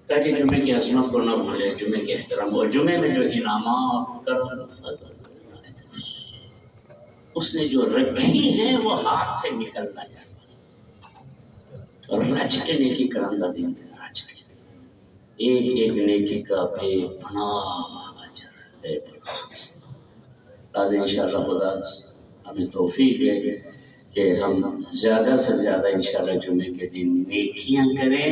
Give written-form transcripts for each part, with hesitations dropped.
تاکہ جمعے کی عظمت کو نہ بھولے، جمعے کے احترام اور جمعے میں جو انعامات کرم فضل اس نے جو رکھی ہیں وہ ہاتھ سے نکل نہ جائے، اور رج کے نیکی کرندہ دن رج کے ایک ایک نیکی کا بے پناہ اجر بے پناہ۔ لازم انشاءاللہ خدا ہمیں توفیق دے کہ ہم زیادہ سے زیادہ انشاءاللہ جمعے کے دن نیکیاں کریں،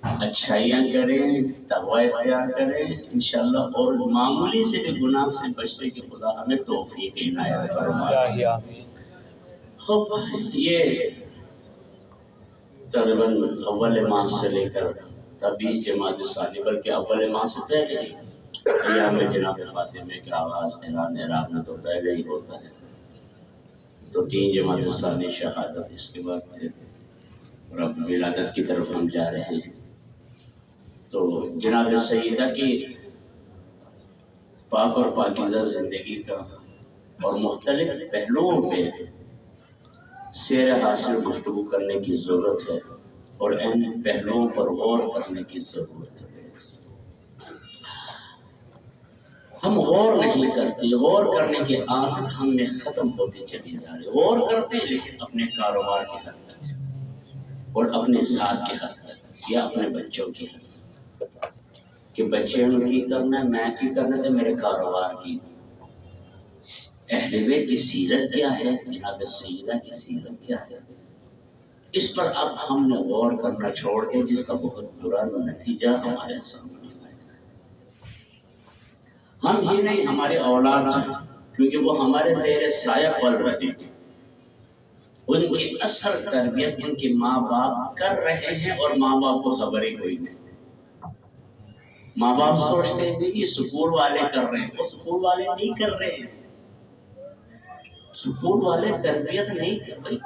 اچھائیاں کریں، تقوی اختیار کریں انشاءاللہ، اور معمولی سے بھی گناہ سے بچنے کی خدا ہمیں توفیق عنایت فرمائے۔ خوب یہ تقریباً اول ماہ سے لے کر 23 جماعت ثانی، بلکہ اول ماہ سے پہلے ہی ایام جناب فاطمہ کے آغاز اعلان میں تو پہلے ہی ہوتا ہے، تو 3 جماعت ثانی شہادت، اس کے بعد پھر رب ولادت کی طرف ہم جا رہے ہیں۔ تو جناب سیدہ کی پاک اور پاکیزہ زندگی کا اور مختلف پہلوؤں پہ سیر حاصل گفتگو کرنے کی ضرورت ہے، اور ان پہلوؤں پر غور کرنے کی ضرورت ہے۔ ہم غور نہیں کرتے، غور کرنے کی عادت ہم میں ختم ہوتی چلی جا رہی۔ غور کرتے ہیں لیکن اپنے کاروبار کی حد تک اور اپنے ذات کی حد تک، یا اپنے بچوں کی حد تک کہ بچے ان کی کرنا ہے، میں کی کرنا ہے، میرے کاروبار کی۔ اہل بیت کی سیرت کیا ہے، جناب سیدہ کی سیرت کیا ہے، اس پر اب ہم نے غور کرنا چھوڑ دیا، جس کا بہت برا نتیجہ ہمارے سامنے آئے۔ ہم ہی نہیں، ہمارے اولاد، کیونکہ وہ ہمارے زیر سایہ پل رہے ہیں، ان کی اثر تربیت ان کے ماں باپ کر رہے ہیں، اور ماں باپ کو خبر ہی کوئی نہیں۔ ماں باپ سوچتے ہیں کہ یہ سکول والے کر رہے ہیں، وہ سکول والے نہیں کر رہے ہیں، سکول والے تربیت نہیں کر رہے۔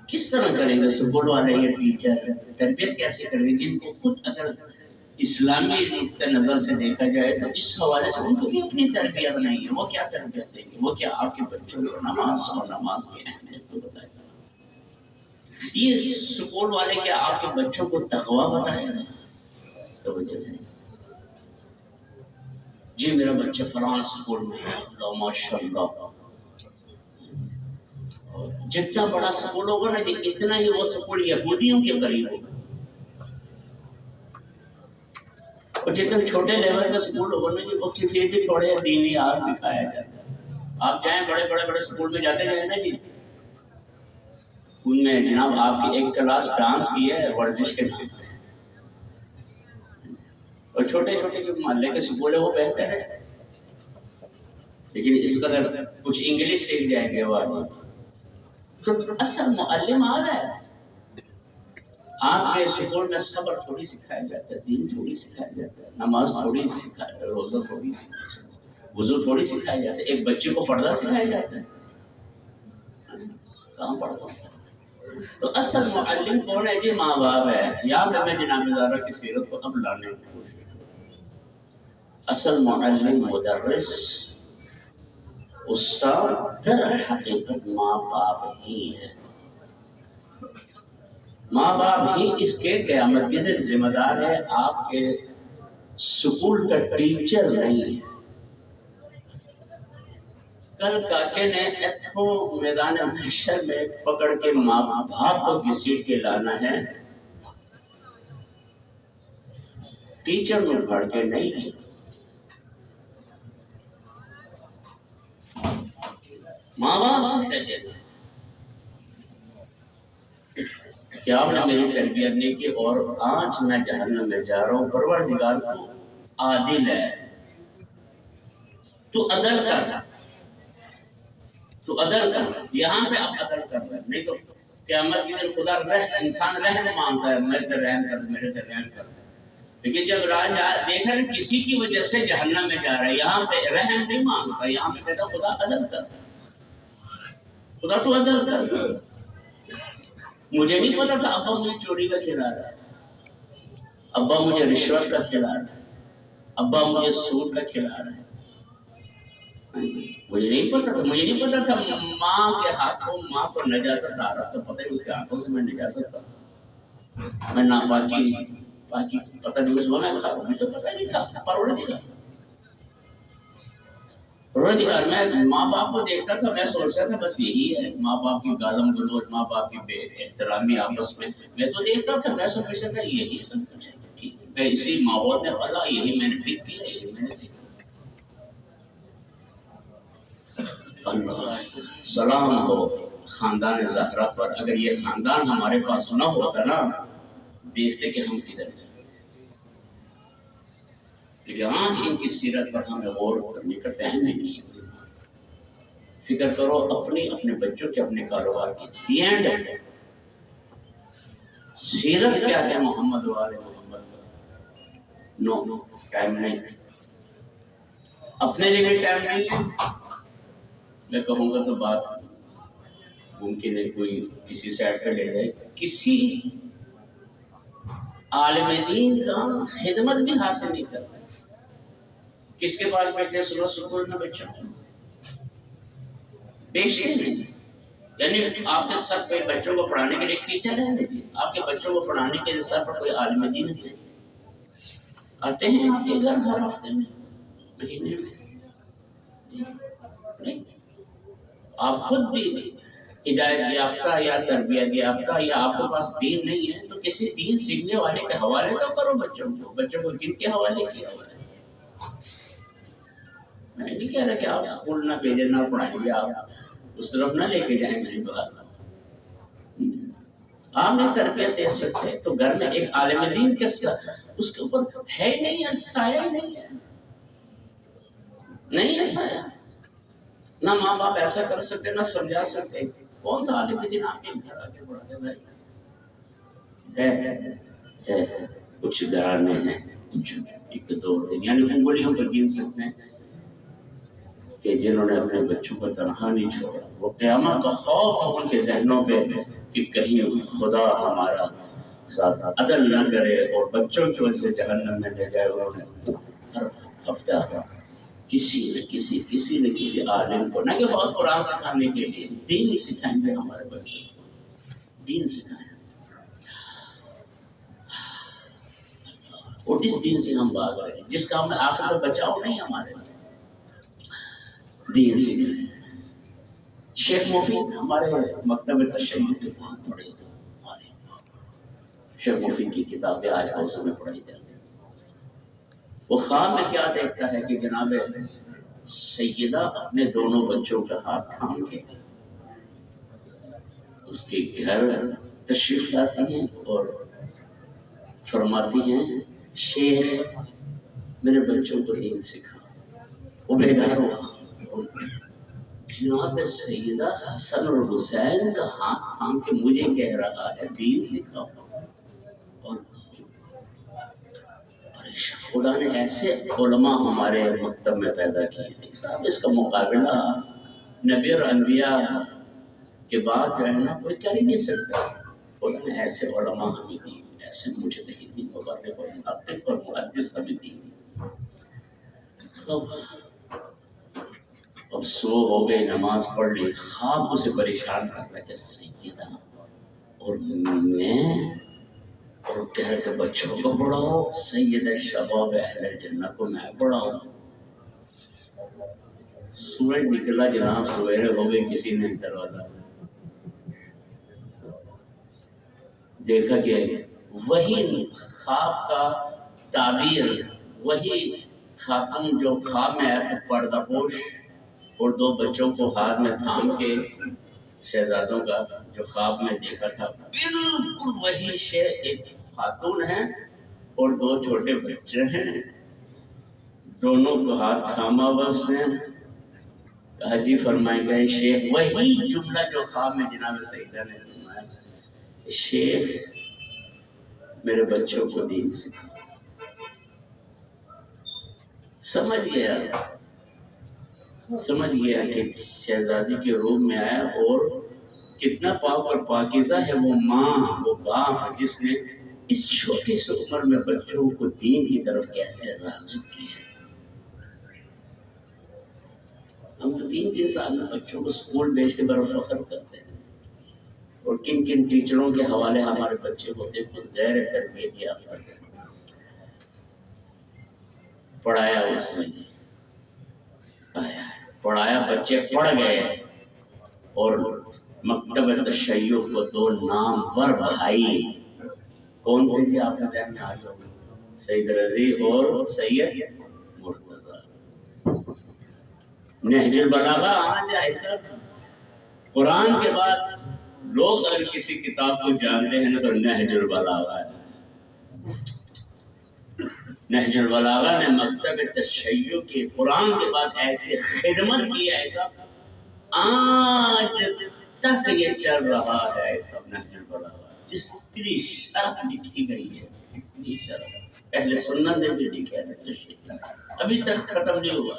کس طرح کریں گے سکول والے یا ٹیچر تربیت کیسے کریں گے، جن کو خود اگر اسلامی نقطہ نظر سے دیکھا جائے تو اس حوالے سے ان کو بھی اپنی تربیت نہیں ہے، وہ کیا تربیت دیں گے، وہ کیا آپ کے بچوں کو نماز اور نماز کی اہمیت کو بتائے گا، یہ سکول والے کیا آپ کے بچوں کو تقویٰ بتائے گا؟ توجہ ہے جی، میرا بچہ فلاں سکول میں ہے، اللہ ماشاء اللہ، جتنا بڑا سکول ہوگا نا جی اتنا ہی وہ سکول یہودیوں کے قریب ہوگا، اور جتنا چھوٹے لیول کا سکول ہوگا نا جی اس سے پھر بھی تھوڑے دینیات سکھایا جاتا ہے۔ آپ جائیں بڑے سکول میں جاتے گئے نا جی، ان میں جناب آپ کی ایک کلاس ڈانس کی ہے ورزش کے نام پہ، اور چھوٹے جو محلے کے سکول ہے وہ بہتر ہے، لیکن اس قدر کچھ انگلش سیکھ جائیں گے وہ آدمی، تو اصل معلم آ رہا ہے۔ آپ کے سکول میں صبر تھوڑی سکھایا جاتا ہے، دین تھوڑی سکھایا جاتا ہے، نماز تھوڑی سکھایا جاتا ہے، روزہ تھوڑی، وضو تھوڑی سکھایا جاتا ہے، ایک بچے کو پردہ سکھایا جاتا ہے، کہاں پڑھتا ہے؟ تو اصل معلم کون ہے جی؟ ماں باپ ہے۔ یاد ہے میں جناب زارہ کی سیرت کو اب لانے کی کوشش کروں۔ اصل معلم، مدرس، استاد در حقیقت ماں باپ ہی ہے۔ ماں باپ ہی اس کے قیامت کے دن ذمہ دار ہے، آپ کے سکول کا ٹیچر نہیں ہے۔ کل کاکے نے اتھوں میدان محشر میں پکڑ کے ماں باپ کو گھسیٹ کے لانا ہے، ٹیچر میں پڑھ کے نہیں۔ ماں باپ سے کہے گا کہ آپ نے میری تربیت نہیں کی اور آج میں جہنم میں جا رہا ہوں، پروردگار تو عادل ہے، تو عدل کر، تو عدل کر، یہاں پہ آپ عدل کر رہے ہیں، نہیں تو قیامت کے دن خدا انسان رحم مانگتا ہے، میرے تے رحم کر، میرے تے رحم کر، لیکن جب دیکھا کسی کی وجہ سے جہنم میں جا رہا ہے، یہاں پہ رحم نہیں مانگتا، یہاں پہ کہتا خدا عدل کر، خدا تو عدل کر۔ مجھے نہیں پتا تھا ابا مجھے چوری کا کھلا رہا ہے، ابا مجھے رشوت کا کھلا رہا ہے، ابا مجھے سود کا کھلا رہا ہے، مجھے نہیں پتا تھا ماں کے ہاتھوں ماں کو نجاست آ رہا تھا، پتہ ہے اس کے ہاتھوں سے میں نجاست کرتا ہوں۔ میں ناپاکی پاکی پتہ نہیں اس میں کھا مجھے تو پتہ نہیں تھا پروردگار میں ماں باپ کو دیکھتا تھا، میں سوچتا تھا بس یہی ہے ماں باپ کی گالم گلوچ، ماں باپ کی بے احترامی آپس میں تو دیکھتا تھا، میں سمجھتا تھا یہی سب کچھ ہے، میں اسی ماحول میں پلا، یہی میں نے پک کیا، یہی میں نے سیکھا۔ اللہ سلام ہو خاندان زہرا پر، اگر یہ خاندان ہمارے پاس نہ ہوتا نا، دیکھتے کہ ہم کدھر جائیں۔ لیکن آج ان کی سیرت پر ہمیں غور کرنے کا ٹائم نہیں ہے۔ فکر کرو اپنے بچوں کے، اپنے کاروبار کی، دی اینڈ سیرت کیا ہے محمد والے محمد، نو ٹائم نہیں، اپنے لیے بھی ٹائم نہیں ہے۔ میں کہوں گا تو بات ممکن ہے کوئی کسی سائڈ پہ لے جائے، کسی عالم دین کا خدمت بھی حاصل نہیں کرتا، کس کے پاس بیٹھتے ہیں صبح سکول میں بچوں کو بیچتے نہیں، یعنی آپ کے سر پہ بچوں کو پڑھانے کے لیے ٹیچر ہے نہیں، آپ کے بچوں کو پڑھانے کے لیے سر پر کوئی عالم دین ہے، آتے ہیں آپ کے گھر ہر ہفتے میں، مہینے میں نہیں، آپ خود بھی ہدایت یافتہ یا تربیت یافتہ یا آپ کے پاس دین نہیں ہے تو کسی دین سیکھنے والے کے حوالے تو کرو بچوں کو کن کے حوالے کیا ہوا ہے۔ میں نہیں کہہ رہا کہ آپ اسکول نہ بھیجیں نہ پڑھائیں گے، آپ اس طرف نہ لے کے جائیں، میری بات آپ نے تربیت دے سکتے تو گھر میں ایک عالم دین کے ساتھ اس کے اوپر ہے ہی نہیں ہے، سایہ ہی نہیں ہے، نہیں ہے سایہ، نہ ماں باپ ایسا کر سکتے نہ سمجھا سکتے، کون سا عالم دین آپ کے گھر آگے بڑھاتے بھائی ہے کچھ گھرانے ہیں، کچھ ایک دو دن یعنی انگلیوں پر گن سکتے ہیں کہ جنہوں نے اپنے بچوں کو تنہا نہیں چھوڑا، وہ قیامت کا خوف ہو ان کے ذہنوں پہ کہ کہیں خدا ہمارا ساتھ عدل نہ کرے اور بچوں کی وجہ سے جہنم میں لے جائے۔ انہوں نے ہر ہفتہ کسی نہ کسی عالم کو، نہ کہ بہت قرآن سکھانے کے لیے، دین سکھائیں گے ہمارے بچوں کو، دین سکھائیں، اور اس دین سے ہم بھاگ رہے ہیں جس کا ہمیں آخر میں بچاؤ نہیں ہمارے لیے، دین سکھائیں۔ شیخ مفید ہمارے مکتب تشیع کے بہت بڑے عالم، شیخ مفید کی کتابیں آج ہاؤس میں پڑھی جاتی ہیں۔ وہ خواب میں کیا دیکھتا ہے کہ جناب سیدہ اپنے دونوں بچوں کا ہاتھ تھام کے اس کے گھر تشریف لاتی ہیں اور فرماتی ہیں شیخ میرے بچوں کو دین سکھا، وہ بیدار ہوا، جناب سیدہ حسن اور حسین کا ہاتھ تھام کے مجھے کہہ رہا ہے دین سکھاؤ، اور خدا نے ایسے علماء ہمارے مکتب میں پیدا کیے، اس کا مقابلہ نبی اور انبیاء کے بعد جو ہے نا کوئی کر ہی نہیں سکتا۔ خدا نے ایسے علماء ہمیں دی، ایسے مجتہدین مبلغ اور محقق اور محدث ہمیں دی۔ اب سو ہو گئے، نماز پڑھ لی، خواب اسے پریشان کر رہا کہ سیدہ اور میں اور کہہ کے بچوں کو پڑھاؤ، سید شباب اہل جنہ کو میں پڑھاؤں۔ سورج نکلا جناب، سویرے ہو گئے، کسی نے دروازہ دیکھا کہ وہی خواب کا تعبیر، وہی خاتون جو خواب میں آیا تھا پردہ پوش اور دو بچوں کو ہاتھ میں تھام کے، شہزادوں کا جو خواب میں دیکھا تھا بالکل وہی شے، ایک خاتون ہے اور دو چھوٹے بچے ہیں، دونوں کو ہاتھ تھاما ہوا اس نے، کہا جی فرمائے گئے شیخ، وہی جملہ جو خواب میں جناب سیدہ نے فرمایا، شیخ میرے بچوں کو دین سکھا۔ سمجھ گیا کہ شہزادی کے روم میں آیا اور کتنا پاک اور پاکیزہ ہے وہ ماں، وہ باپ جس نے اس چھوٹی سی عمر میں بچوں کو دین کی طرف کیسے راغب کیا۔ ہم تو 3 سال میں بچوں کو اسکول بھیج کے بڑا فخر کرتے ہیں، اور کن کن ٹیچروں کے حوالے ہمارے بچے ہوتے خود غیر تربیت یافتہ پڑھایا اس نے پڑھایا بچے پڑھ گئے اور مکتب تشیع کو دو نامور بھائی کون تھے کہ آپ کے ذہن میں آ جاؤ سید رضی اور سید مرتضی نہج البلاغہ آج ایسا قرآن کے بعد لوگ اگر کسی کتاب کو جانتے ہیں نا تو نہج البلاغہ ہے نہج البلاغہ نے مکتب تشیع کی قرآن کے بعد ایسی خدمت کی ایسا آج تک یہ چل رہا ہے سب نہج البلاغہ اس کی شرح لکھی گئی ہے اتنی شرح اہل سنت نے بھی لکھا ہے تشیع ابھی تک ختم نہیں ہوا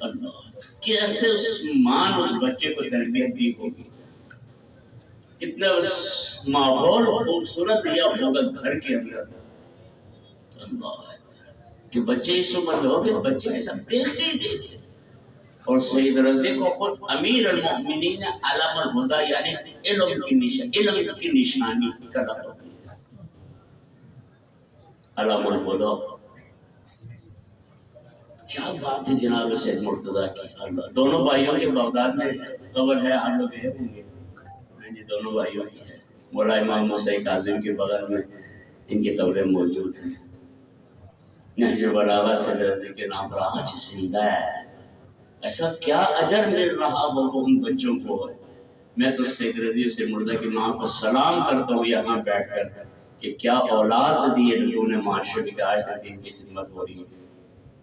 اللہ کیسے اس ماں نے اس بچے کو تربیت دی ہوگی کتنا اس ماحول خوبصورت دیا ہوگا گھر کے اندر اللہ کہ بچے اس عمر میں ہو گئے بچے ایسا دیکھتے ہی دیکھتے اور سید رضی کو خود امیر المؤمنین علم الہدی یعنی علم کی نشانی کا لقب دیا علم الہدی کیا بات ہے جناب سید مرتضی کی اللہ دونوں بھائیوں کے بغداد میں قبر ہے آپ لوگ گئے ہوں گے جی دونوں بھائیوں کی ہے مولا امام موسیٰ کاظم کے بغل میں ان کی قبریں موجود ہیں نہج البلاغہ سید رضی کے نام پر آج زندہ ہے ایسا کیا اجر مل رہا ہوگا ان بچوں کو میں تو سید رضی سے مرتضی کی ماں کو سلام کرتا ہوں یہاں بیٹھ کر کہ کیا اولاد دی ہے تو نے معاشرے میں آج تک دین کی خدمت ہو رہی ہے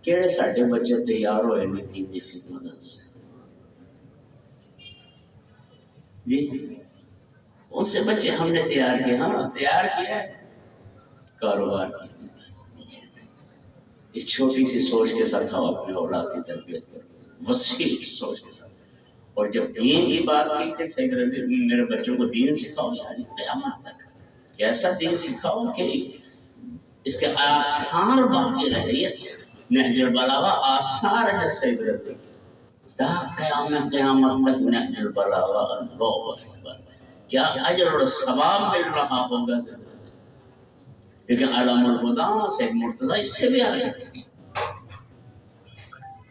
کیڑے ساڈے بچے تیار ہوئے نہیں دین کی خدمت سے جی ان سے بچے ہم نے تیار کیا ہاں تیار کیا کاروبار کی اس چھوٹی سی سوچ کے ساتھ ہم اپنے اولاد کی تربیت کریں وسیع سوچ کے ساتھ اور جب دین کی بات کی کہ سید رضی میرے بچوں کو دین سکھاؤ یعنی قیامت تک کیسا دین سکھاؤ کہ اس کے آثار باقی رہے یہ نہج البلاغہ آثار ہے سید رضی تا قیامت تک نہج البلاغہ اللہ اکبر کیا اجر اور ثواب مل رہا ہوگا لیکن علم الہدی سید مرتضی اس سے بھی آگے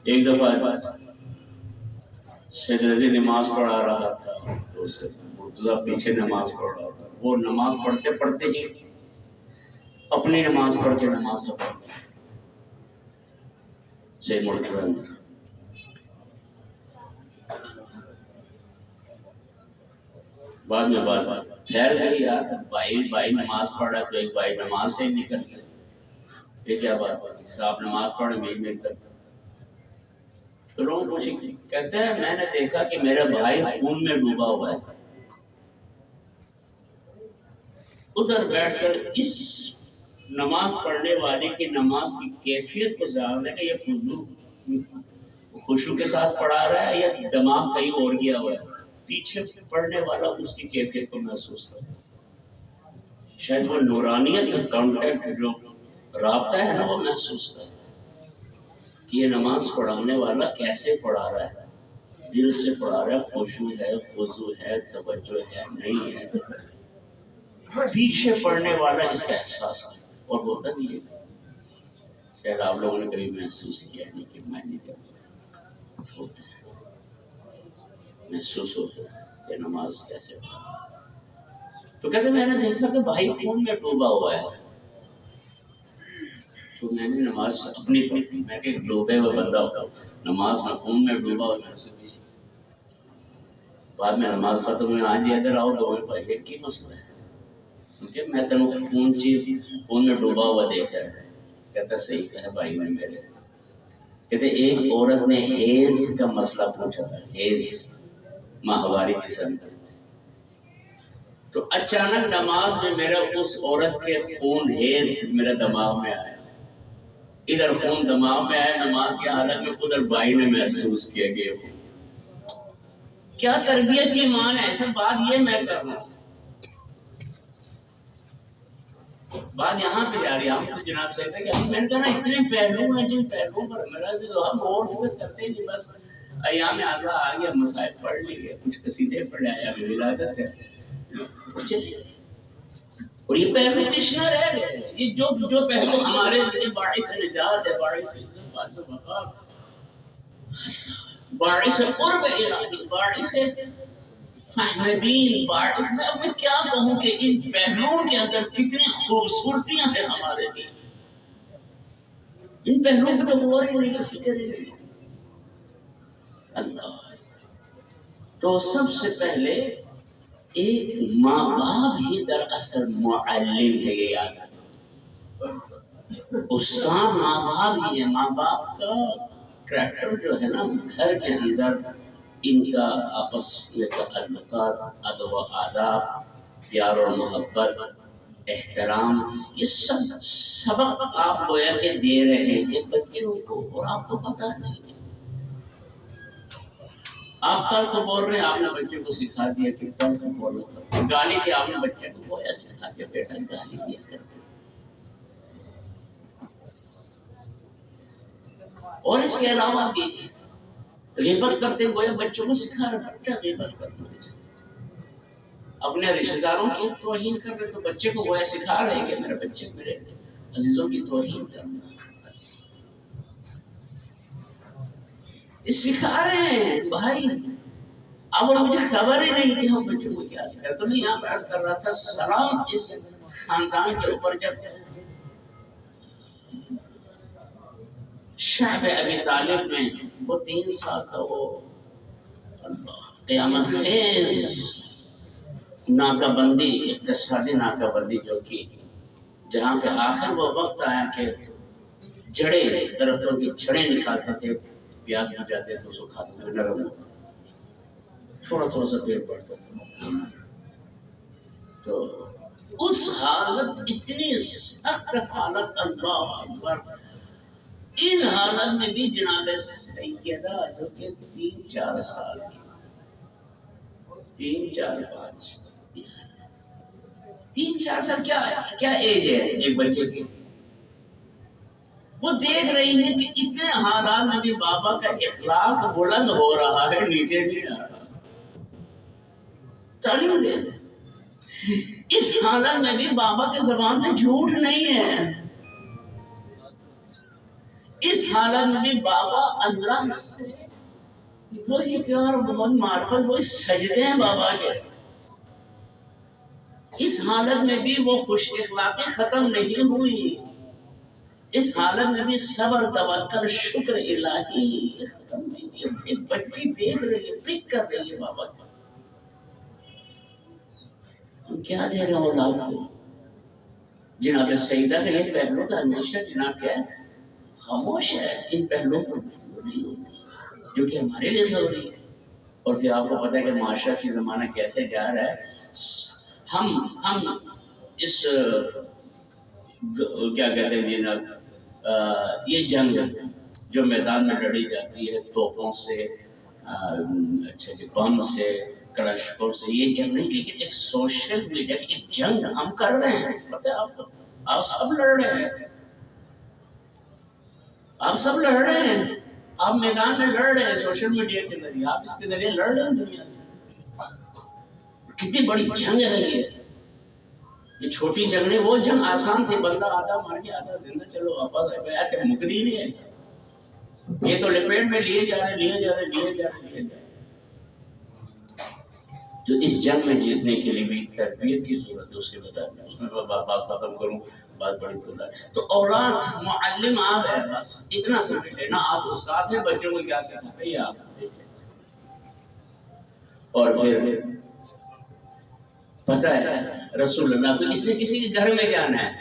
ایک دفعہ سید رضی نماز پڑھا رہا تھا تو مرتضی پیچھے نماز پڑھ رہا تھا وہ نماز پڑھتے پڑھتے ہی اپنی نماز پڑھ کے نماز تو پڑھ گیا سید مرتضی بعد میں بات ٹھہر گئی یار بھائی نماز پڑھ رہا ہے تو ایک بھائی نماز سے ہی نکل گیا یہ کیا بات آپ نماز پڑھے میں کر تو لوگ پوچھیں کہتے ہیں میں نے دیکھا کہ میرا بھائی خون میں ڈوبا ہوا ہے ادھر بیٹھ کر اس نماز پڑھنے والے کی نماز کی کیفیت کو جاننے کا یہ خشوع کے ساتھ پڑھا رہا ہے یا دماغ کہیں اور گیا ہوا ہے پیچھے پڑھنے والا اس کی کیفیت کو محسوس کرتا شاید وہ نورانیت کا کانٹیکٹ جو رابطہ ہے نا وہ محسوس کرتا کہ یہ نماز پڑھانے والا کیسے پڑھا رہا ہے دل سے پڑھا رہا ہے خشوع ہے خضوع ہے توجہ ہے نہیں ہے پیچھے پڑھنے والا اس کا احساس ہے اور ہوتا بھی ہے شاید آپ لوگوں نے کبھی محسوس کیا نہیں کہ میں نہیں کرتا ہوتا ہے محسوس ہوتا ہے کہ نماز کیسے پڑھا تو کہتے میں نے دیکھا کہ بھائی خون میں ڈوبا ہوا ہے تو میں نے نماز اپنی پڑھی میں کہ ڈوبے ہوئے بندہ ہوتا نماز میں خون میں ڈوبا ہوا میں سے پیچھے بعد میں نماز ختم ہوئی آج ادھر آؤ دو میں پڑھیے کی مسئلہ ہے کیونکہ میں تمہیں خون میں ڈوبا ہوا دیکھا ہے کہتا صحیح کہا بھائی نے میرے کہتے ایک عورت نے حیض کا مسئلہ پوچھا تھا حیض ماہواری قسم کا تو اچانک نماز میں میرا اس عورت کے خون حیض میرے دماغ میں آیا ادھر خون دماغ میں آیا نماز کی حالت میں ادھر بھائی نے محسوس کیا کہ کیا تربیت کی مان ہے ایسا بات یہ میں کر رہا ہوں بات یہاں پہ جا رہی ہے ہم تو جناب سے کہتے ہیں کہ میں نے کہا نا اتنے پہلو ہیں جن پہلوؤں پر میرا جو ہم اور فکر کرتے ہیں کہ بس ایام اعضا آ گیا، مسائل پڑھ لیے، کچھ قصیدے پڑھے، آیا ولادت ہے، چلے گئے۔ اور یہ پہلو تشنا رہ گئے، یہ جو پہلو ہمارے لیے باعث نجات ہے، باعث عزت، باعث وقار، باعث قرب الہی، باعث فہم دین، باعث میں اب میں کیا کہوں کہ ان پہلوؤں کے اندر کتنی خوبصورتیاں ہیں ہمارے لیے، ان پہلوؤں پہ تو غور ہی نہیں، فکر ہی نہیں۔ اللہ تو سب سے پہلے ایک ماں باپ ہی دراصل معلم ہے، یہ یاد رکھو، استاد ماں باپ ہی ہے۔ ماں باپ کا کریکٹر جو ہے نا گھر کے اندر، ان کا آپس میں تعلقات، ادب و آداب، پیار و محبت، احترام، یہ سب سبق آپ گویا کہ دے رہے ہیں بچوں کو، اور آپ کو پتہ نہیں۔ آپ کل کو بول رہے ہیں، آپ نے بچے کو سکھا دیا کہ کل کو بولو، گالی دی آپ نے بچے کو گویا سکھا دیا، بیٹا گالی دیا کرتے۔ اور اس کے علاوہ بھی غیبت کرتے گویا بچوں کو سکھا رہا، بچہ غیبت کرتا ہے، اپنے رشتہ داروں کی توہین کر رہے، تو بچے کو گویا سکھا رہے ہیں کہ میرے بچے میرے عزیزوں کی توہین کرنا، سکھا رہے ہیں بھائی۔ اب مجھے خبر ہی نہیں کہ ہم بچوں کو کیا سکھائیں۔ تو میں یہاں بحث کر رہا تھا، سلام اس خاندان کے اوپر جب شعب ابی طالب میں وہ 3 سال کا وہ قیامت خیز ناکہ بندی، اقتصادی ناکہ بندی جو کی، جہاں پہ آخر وہ وقت آیا کہ جڑیں، درختوں کی جڑیں نکالتے تھے، پیاز بجاتے تھے، اس کو کھاتے تھے، نرم ہوتا تھوڑا تھوڑا سا پیڑ پڑتا تھا۔ تو اس حالت، اتنی سخت حالت، اللہ اکبر، ان حالت میں بھی جناب سیدہ جو کہ 3-4 سال کی، 3-4-5 3-4 سال کیا ایج ہے ایک بچے کی؟ وہ دیکھ رہی ہیں کہ اتنے حالات میں بھی بابا کا اخلاق بلند ہو رہا ہے، نیچے نہیں آ رہا، تعلیم دے۔ اس حالت میں بھی بابا کے زبان میں جھوٹ نہیں ہے، اس حالت میں بھی بابا اللہ سے وہی پیار، بہت معرفت، وہی سجدے ہیں بابا کے، اس حالت میں بھی وہ خوش اخلاقی ختم نہیں ہوئی، اس حالت میں بھی صبر، توکل، شکر الہی ختم نہیں ہوئی۔ ایک بچی دیکھ رہی ہے، پک کر رہی ہے بابا کو، ہم کیا دے رہے ہیں اولاد کو؟ جناب سیدہ کا یہ پہلو کا ہمیشہ جناب کیا ہے، خاموش ہے، ان پہلوؤں پر گفتگو نہیں ہوتی جو کہ ہمارے لیے ضروری ہے۔ اور پھر آپ کو پتہ ہے کہ معاشرہ کی زمانہ کیسے جا رہا ہے، ہم اس کیا کہتے ہیں جناب، یہ جنگ جو میدان میں لڑی جاتی ہے توپوں سے، اچھا جی بم سے، کلاشکوں سے، یہ جنگ نہیں، لیکن ایک سوشل میڈیا کی ایک جنگ ہم کر رہے ہیں، پتہ ہے آپ کو، آپ سب لڑ رہے ہیں، آپ سب لڑ رہے ہیں، آپ میدان میں لڑ رہے ہیں سوشل میڈیا کے ذریعے، آپ اس کے ذریعے لڑ رہے ہیں دنیا سے۔ کتنی بڑی جنگ ہے یہ چھوٹی جنگ نہیں، وہ جنگ آسان تھی، بندہ آدھا مار کے آدھا زندہ، چلو واپس آئے، مکدی نہیں ہے ایسا، یہ تو لپیٹ میں لیے جا رہے۔ تو اس جنگ میں جیتنے کے لیے بھی تربیت کی ضرورت ہے، اس کے بجائے اس میں بات ختم کروں، بات بڑی کھلا ہے۔ تو اولاد معلم آپ ہے، بس اتنا سمجھ لینا، آپ استاد ہیں، بچوں کو کیا سکھاتے ہیں آپ دیکھیں۔ اور پھر پتہ ہے رسول اللہ کو اس نے کسی کے گھر میں جانا ہے،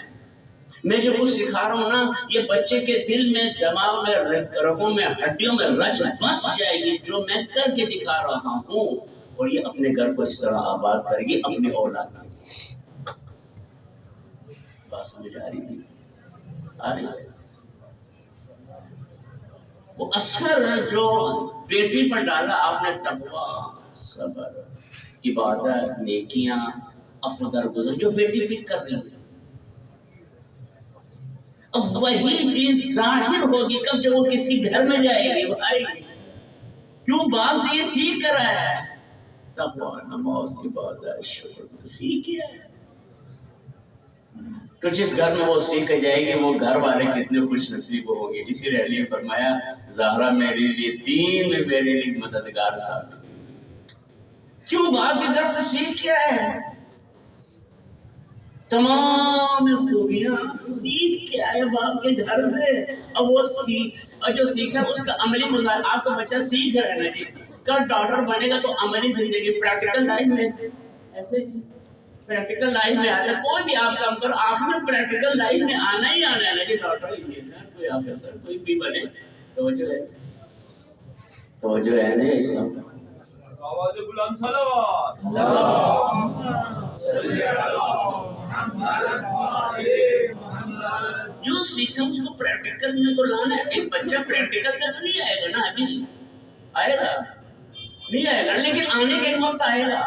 میں جو کچھ سکھا رہا ہوں نا، یہ بچے کے دل میں، دماغ میں، رگوں میں، ہڈیوں میں رچ بس جائے گی، جو میں کر کے دکھا رہا ہوں، اور یہ اپنے گھر کو اس طرح آباد کرے گی، اپنی اولاد کی۔ بات سمجھ آ رہی تھی؟ آ رہی ہے؟ وہ اثر جو بیٹی پر ڈالا آپ نے، تقویٰ، صبر، عبادت، نیکیاں، عفو درگزر، جو بیٹی پک کر رہی ہے، اب وہی چیز ظاہر ہوگی کب؟ جب وہ کسی گھر میں جائے گی بھائی، کیوں باپ سے یہ سیکھ کر آیا ہے، تقویٰ، نماز، عبادت، شکر سیکھ کیا ہے۔ تو جس گھر میں وہ سیکھ کے جائے گی وہ گھر والے کتنے خوش نصیب ہوں گے۔ اسی لیے علی فرمایا زہرا میرے لیے دین میں میرے لیے مددگار ثابت ہوئی۔ کیوں باپ کے گھر سے سیکھ کیا ہے، تمام خوبیاں سیکھ کے آئے باپ کے گھر سے۔ اب وہ اور جو سیکھا اس کا عملی مظاہرہ، آپ کا بچہ سیکھ رہا ہے نا جی، کل ڈاکٹر بنے گا تو عملی زندگی پریکٹیکل لائف میں ایسے پریکٹیکل لائف میں آتا ہے۔ کوئی بھی آپ کام کرو آخر میں پریکٹیکل لائف میں آنا ہی آنا ہے نا جی، ڈاکٹر انجینئر کوئی آفیسر کوئی بھی بنے، توجہ ہے نا اسلام۔ آواز بلند صلوات جو سیکھا اس کو پریکٹیکل میں تو لانا ہے۔ ایک بچہ پریکٹیکل میں تو نہیں آئے گا نا، ابھی آئے گا نہیں آئے گا، لیکن آنے کے وقت آئے گا۔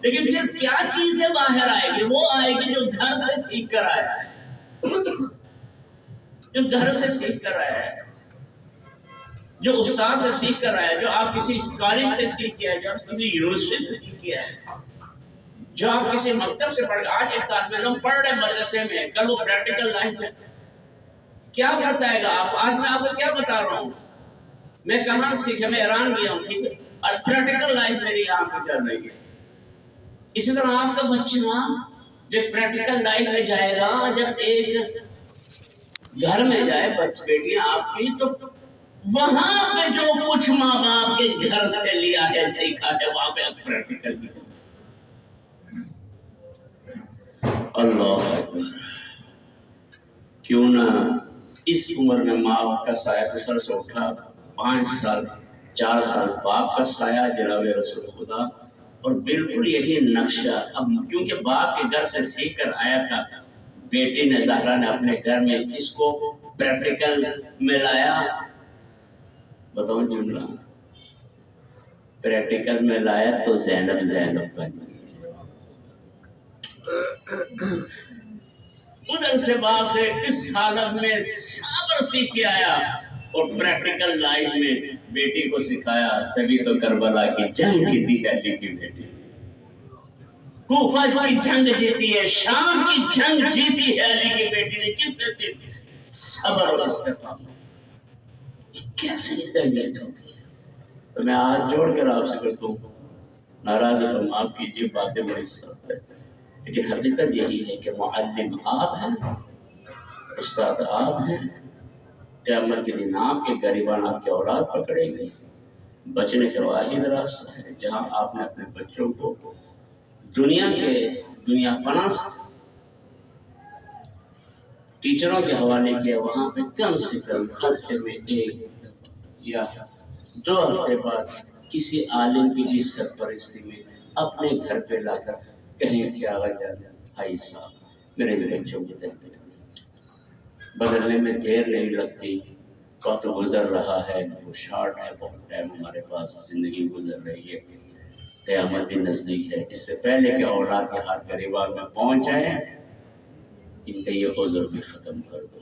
لیکن پھر کیا چیز سے باہر آئے گی، وہ آئے گی جو گھر سے سیکھ کر آیا ہے، جو گھر سے سیکھ کر آیا ہے، جو استاد سے سیکھ کر آیا ہے، جو آپ کسی کالج سے سیکھ کے آئے، جو آپ کسی یونیورسٹی سے سیکھ کے آئے، جو آپ کسی مکتب سے پڑھ گئے۔ آج ایک طالب علم پڑھ رہے مدرسے میں، کل وہ پریکٹیکل لائف میں کیا بتائے گا آپ؟ آج میں آپ کو کیا بتا رہا ہوں، میں کہاں سیکھا، میں حیران گیا ہوں، ٹھیک ہے، اور پریکٹیکل لائف میری یہاں پہ چل رہی ہے۔ اسی طرح آپ کا بچہ جب پریکٹیکل لائف میں جائے گا، جب ایک گھر میں جائے بیٹیاں آپ کی، تو وہاں پہ جو کچھ ماں باپ کے گھر سے لیا ہے سیکھا ہے وہاں پہ پریکٹیکل بھی ہے۔ اللہ اکبر، کیوں نہ اس عمر میں ماں باپ کا سایہ تو سر سے اٹھا، 5 سال 4 سال باپ کا سایہ جناب رسول خدا، اور بالکل یہی نقشہ اب کیونکہ باپ کے گھر سے سیکھ کر آیا تھا، بیٹی نے زہرا نے اپنے گھر میں اس کو پریکٹیکل میں لایا۔ بتاؤں جملہ پریکٹیکل میں لایا تو زینب زینب بن گئی۔ ادھر سے باپ سے اس حالت میں صبر سیکھ کے آیا، اور پریکٹیکل لائف میں بیٹی کو سکھایا، تبھی تو کربلا کی جنگ جیتی ہے علی کی بیٹی، کوفہ کی جنگ جیتی ہے، شام کی جنگ جیتی ہے علی کی بیٹی نے۔ کس سے سیکھی؟ صبر اور استقامت سے۔ کیسے یہ تربیت ہوتی ہے؟ تو میں ہاتھ جوڑ کر آپ سے کرتا ہوں، ناراض ہو تو معاف کیجیے، باتیں بڑی سخت ہے، لیکن حقیقت یہی ہے کہ معلم آپ ہیں، استاد آپ ہیں، قیامت کے دن آپ کے غریبان آپ کے اولاد پکڑیں گے۔ بچنے کا واحد راستہ ہے جہاں آپ نے اپنے بچوں کو دنیا پرست ٹیچروں کے حوالے کیا، وہاں پہ کم سے کم ہفتے میں 1 یا 2 ہفتے بعد کسی عالم کی بھی سرپرستی میں اپنے گھر پہ لا کر کہیں کیا وجہ بھائی صاحب میرے بچوں کی تربیت بدلنے میں دیر نہیں لگتی، وقت گزر رہا ہے، وہ شارٹ ہے، بہت ٹائم ہمارے پاس، زندگی گزر رہی ہے، قیامت بھی نزدیک ہے، اس سے پہلے کہ اولاد کے ہاتھ غریبان میں پہنچ جائے ان کا یہ عذر بھی ختم کر دو،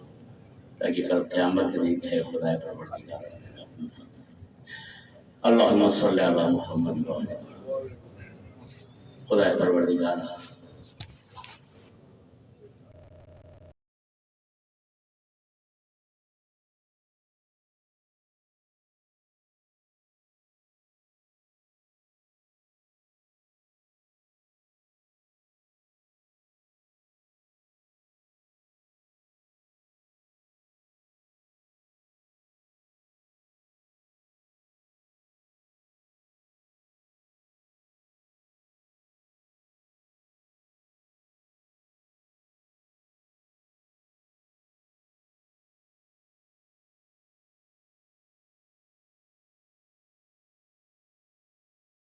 تاکہ کل قیامت کے دن کہے خدا پروردگار اللہم صلی علی محمد، خدا پروردگار